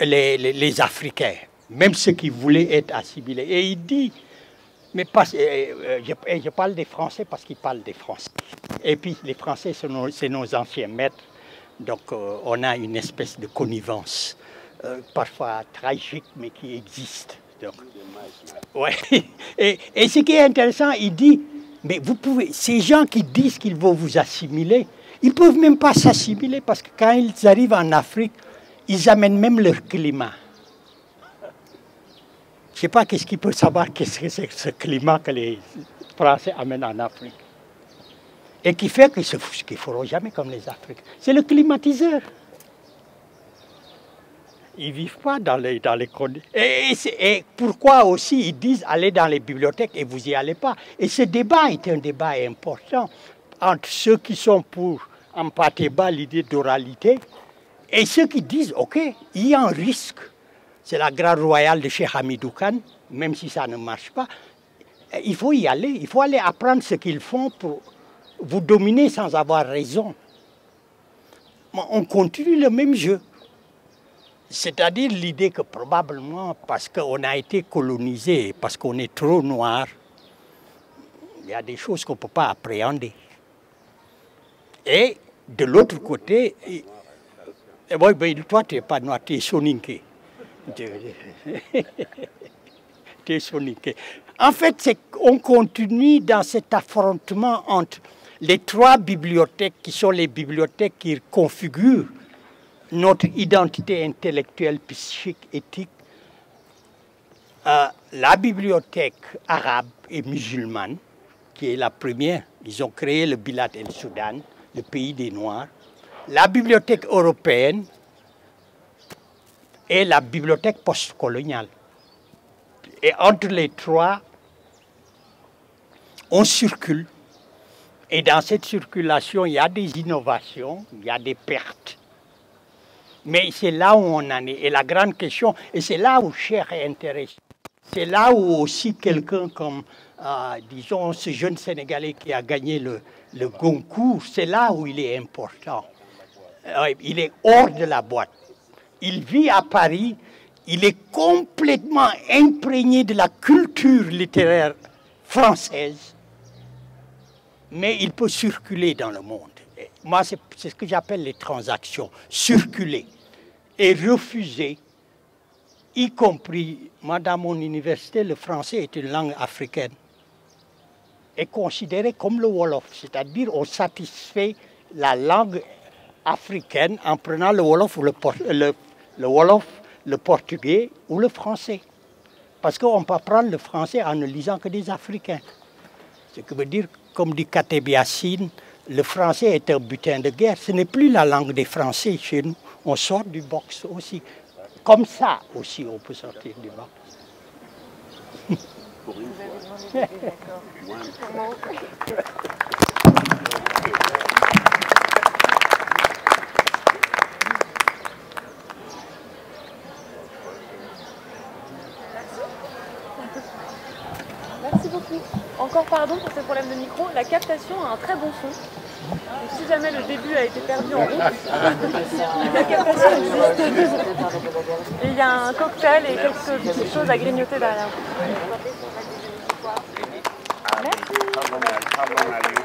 Speaker 3: les Africains, même ceux qui voulaient être assimilés. Et il dit, mais je parle des Français parce qu'ils parlent des Français. Et puis les Français, c'est nos anciens maîtres. Donc on a une espèce de connivence, parfois tragique, mais qui existe. Donc, ouais. Et ce qui est intéressant, il dit, mais vous pouvez, ces gens qui disent qu'ils vont vous assimiler, ils ne peuvent même pas s'assimiler parce que quand ils arrivent en Afrique, ils amènent même leur climat. Je ne sais pas qu'est-ce qu'ils peuvent savoir, qu'est-ce que c'est ce climat que les Français amènent en Afrique. Et qui fait qu'ils ne feront jamais comme les Africains. C'est le climatiseur. Ils ne vivent pas dans les conditions. Et pourquoi aussi ils disent allez dans les bibliothèques et vous n'y allez pas. Et ce débat est un débat important entre ceux qui sont pour Mpateba, l'idée d'oralité, et ceux qui disent ok, il y a un risque. C'est la grade royale de Cheikh Hamidou Kane, même si ça ne marche pas. Il faut y aller, il faut aller apprendre ce qu'ils font pour vous dominer sans avoir raison. On continue le même jeu. C'est-à-dire l'idée que probablement, parce qu'on a été colonisé, parce qu'on est trop noir, il y a des choses qu'on ne peut pas appréhender. Et de l'autre côté, toi tu n'es pas noir, tu es soninké. Tu es soninké. En fait, on continue dans cet affrontement entre les 3 bibliothèques qui sont les bibliothèques qui configurent notre identité intellectuelle, psychique, éthique. La bibliothèque arabe et musulmane, qui est la première, ils ont créé le Bilad el-Soudan, le pays des Noirs. La bibliothèque européenne et la bibliothèque postcoloniale. Et entre les 3, on circule. Et dans cette circulation, il y a des innovations, il y a des pertes. Mais c'est là où on en est. Et la grande question, et c'est là où Cher est intéressé. C'est là où aussi quelqu'un comme, disons, ce jeune Sénégalais qui a gagné le Goncourt, c'est là où il est important. Il est hors de la boîte. Il vit à Paris, il est complètement imprégné de la culture littéraire française, mais il peut circuler dans le monde. Et moi, c'est ce que j'appelle les transactions, circuler et refuser, y compris, moi, dans mon université, le français est une langue africaine, est considéré comme le Wolof, c'est-à-dire on satisfait la langue africaine en prenant le Wolof ou le Wolof, le portugais ou le français. Parce qu'on peut apprendre le français en ne lisant que des Africains. Ce qui veut dire, comme dit Kateb Yassine, le français est un butin de guerre. Ce n'est plus la langue des Français chez nous. On sort du box aussi. Comme ça aussi, on peut sortir du box.
Speaker 1: Vous avez demandé d'accord. Merci beaucoup. Encore pardon pour ces problèmes de micro. La captation a un très bon son. Donc si jamais le début a été perdu en route, la captation existe. Et il y a un cocktail et quelques petites choses à grignoter derrière. Merci.